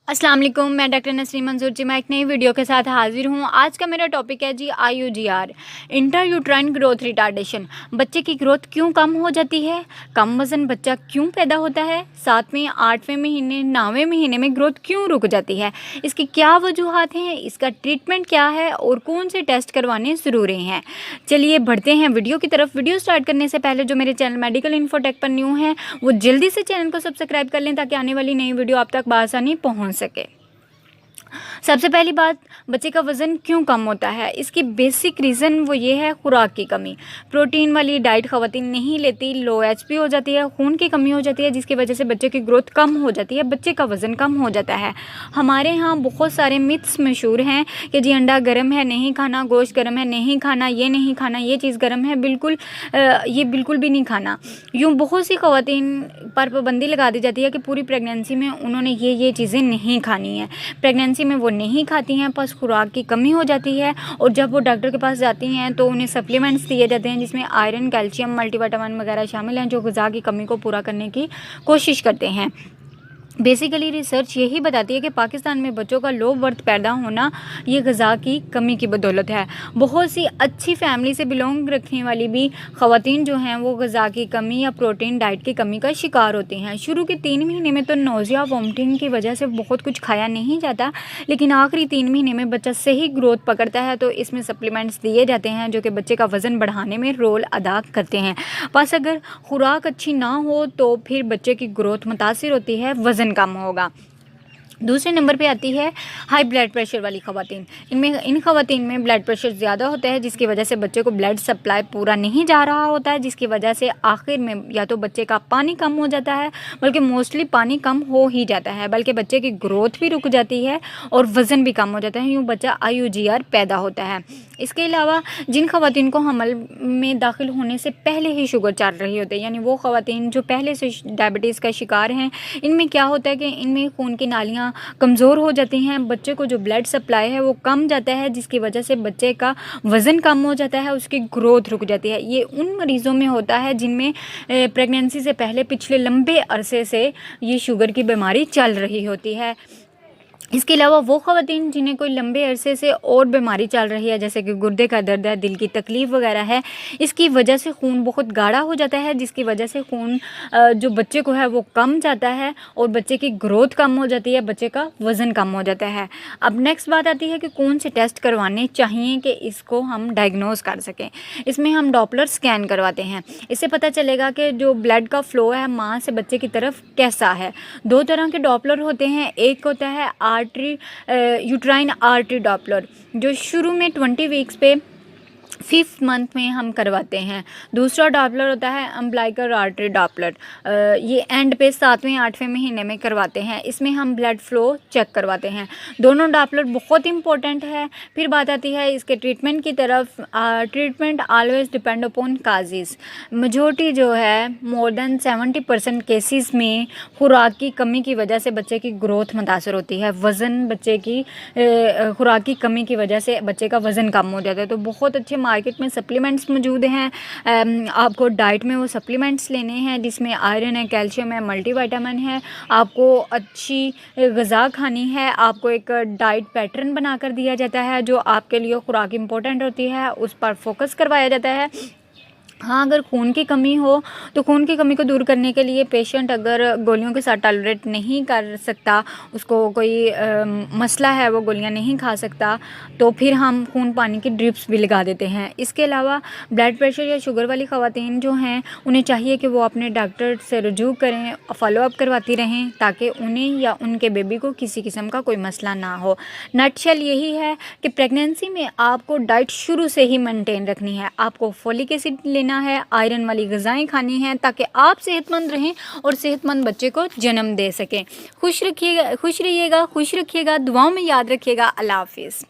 अस्सलाम वालेकुम, मैं डॉक्टर नसरीन मंजूर जी, मैं एक नई वीडियो के साथ हाजिर हूँ। आज का मेरा टॉपिक है जी IUGR, inter uterine growth retardation. बच्चे की ग्रोथ क्यों कम हो जाती है, कम वज़न बच्चा क्यों पैदा होता है, 7वें 8वें महीने 9वें महीने में ग्रोथ क्यों रुक जाती है, इसकी क्या वजूहत हैं, इसका ट्रीटमेंट क्या है और कौन से टेस्ट करवाने ज़रूरी हैं। चलिए बढ़ते हैं वीडियो की तरफ। वीडियो स्टार्ट करने से पहले जो मेरे चैनल मेडिकल इन्फोटेक पर न्यू है वो जल्दी से चैनल को सब्सक्राइब कर लें ताकि आने वाली नई वीडियो आप तक बआसानी पहुँच सके। सबसे पहली बात, बच्चे का वज़न क्यों कम होता है, इसकी बेसिक रीज़न वो ये है खुराक की कमी। प्रोटीन वाली डाइट ख़वातीन नहीं लेती, लो HP हो जाती है, खून की कमी हो जाती है, जिसकी वजह से बच्चे की ग्रोथ कम हो जाती है, बच्चे का वज़न कम हो जाता है। हमारे यहाँ बहुत सारे मिथ्स मशहूर हैं कि जी अंडा गर्म है नहीं खाना, गोश्त गर्म है नहीं खाना, ये नहीं खाना, ये चीज़ गर्म है ये बिल्कुल भी नहीं खाना। यूँ बहुत सी ख़वातीन पर पाबंदी लगा दी जाती है कि पूरी प्रेगनेंसी में उन्होंने ये चीज़ें नहीं खानी है। प्रेगनेंसी में वो नहीं खाती हैं, बस खुराक की कमी हो जाती है और जब वो डॉक्टर के पास जाती हैं तो उन्हें सप्लीमेंट्स दिए जाते हैं जिसमें आयरन, कैल्शियम, मल्टीविटामिन वगैरह शामिल हैं जो ग़िज़ा की कमी को पूरा करने की कोशिश करते हैं। बेसिकली रिसर्च यही बताती है कि पाकिस्तान में बच्चों का लो बर्थ पैदा होना ये ग़िज़ा की कमी की बदौलत है। बहुत सी अच्छी फैमिली से बिलोंग रखने वाली भी ख़वातीन जो हैं वो ग़िज़ा की कमी या प्रोटीन डाइट की कमी का शिकार होती हैं। शुरू के 3 महीने में तो नोज़िया वोमिटिंग की वजह से बहुत कुछ खाया नहीं जाता, लेकिन आखिरी 3 महीने में बच्चा सही ग्रोथ पकड़ता है तो इसमें सप्लीमेंट्स दिए जाते हैं जो कि बच्चे का वज़न बढ़ाने में रोल अदा करते हैं। बस अगर खुराक अच्छी ना हो तो फिर बच्चे की ग्रोथ मुतासिर होती है, वज़न कम होगा। दूसरे नंबर पे आती है हाई ब्लड प्रेशर वाली ख़वातीन। इन ख़वातीन में ब्लड प्रेशर ज़्यादा होता है जिसकी वजह से बच्चे को ब्लड सप्लाई पूरा नहीं जा रहा होता है, जिसकी वजह से आखिर में या तो बच्चे का पानी कम हो जाता है, बल्कि मोस्टली पानी कम हो ही जाता है, बल्कि बच्चे की ग्रोथ भी रुक जाती है और वज़न भी कम हो जाता है। यूँ बच्चा IUGR पैदा होता है। इसके अलावा जिन ख़वातीन को हमल में दाखिल होने से पहले ही शुगर चल रही होती है, यानी वो ख़वातीन जो पहले से डायबिटीज़ का शिकार हैं, इनमें क्या होता है कि इनमें खून की नालियाँ कमज़ोर हो जाती हैं, बच्चे को जो ब्लड सप्लाई है वो कम जाता है, जिसकी वजह से बच्चे का वज़न कम हो जाता है, उसकी ग्रोथ रुक जाती है। ये उन मरीज़ों में होता है जिनमें प्रेगनेंसी से पहले पिछले लंबे अरसे से ये शुगर की बीमारी चल रही होती है। इसके अलावा वो ख़वातीन जिन्हें कोई लंबे अरसे से और बीमारी चल रही है, जैसे कि गुर्दे का दर्द है, दिल की तकलीफ़ वगैरह है, इसकी वजह से खून बहुत गाढ़ा हो जाता है, जिसकी वजह से खून जो बच्चे को है वो कम जाता है और बच्चे की ग्रोथ कम हो जाती है, बच्चे का वज़न कम हो जाता है। अब नेक्स्ट बात आती है कि कौन से टेस्ट करवाने चाहिए कि इसको हम डायग्नोज़ कर सकें। इसमें हम डॉपलर स्कैन करवाते हैं। इससे पता चलेगा कि जो ब्लड का फ़्लो है माँ से बच्चे की तरफ कैसा है। 2 तरह के डॉपलर होते हैं, एक होता है यूट्राइन आर्टरी डॉपलर जो शुरू में 20 वीक्स पे 5th मंथ में हम करवाते हैं। दूसरा डॉपलर होता है अम्बिलिकल आर्टरी डॉपलर, ये एंड पे 7वें 8वें महीने में करवाते हैं। इसमें हम ब्लड फ़्लो चेक करवाते हैं। दोनों डॉपलर बहुत इंपॉर्टेंट है। फिर बात आती है इसके ट्रीटमेंट की तरफ। Treatment always depend upon causes. Majority जो है मोर देन 70% केसेस में खुराक की कमी की वजह से बच्चे की ग्रोथ मुतासर होती है। वज़न बच्चे की खुराक की कमी की वजह से बच्चे का वज़न कम हो जाता है। तो बहुत अच्छे मार्केट में सप्लीमेंट्स मौजूद हैं। आपको डाइट में वो सप्लीमेंट्स लेने हैं जिसमें आयरन है, कैल्शियम है, मल्टीविटामिन है। आपको अच्छी ग़िज़ा खानी है। आपको एक डाइट पैटर्न बना कर दिया जाता है जो आपके लिए खुराक इम्पोर्टेंट होती है, उस पर फोकस करवाया जाता है। हाँ, अगर खून की कमी हो तो खून की कमी को दूर करने के लिए पेशेंट अगर गोलियों के साथ टॉलरेट नहीं कर सकता, उसको कोई मसला है, वो गोलियां नहीं खा सकता, तो फिर हम खून पानी की ड्रिप्स भी लगा देते हैं। इसके अलावा ब्लड प्रेशर या शुगर वाली ख़वातीन जो हैं उन्हें चाहिए कि वो अपने डॉक्टर से रुजू करें, फॉलोअप करवाती रहें ताकि उन्हें या उनके बेबी को किसी किस्म का कोई मसला ना हो। नटशेल यही है कि प्रेगनेंसी में आपको डाइट शुरू से ही मेंटेन रखनी है। आपको फोलिक एसिड लेना है, आयरन वाली ग़िज़ाएं खानी हैं ताकि आप सेहतमंद रहें और सेहतमंद बच्चे को जन्म दे सकें। खुश रहिएगा, दुआओं में याद रखिएगा। अल्लाह हाफ़िज़।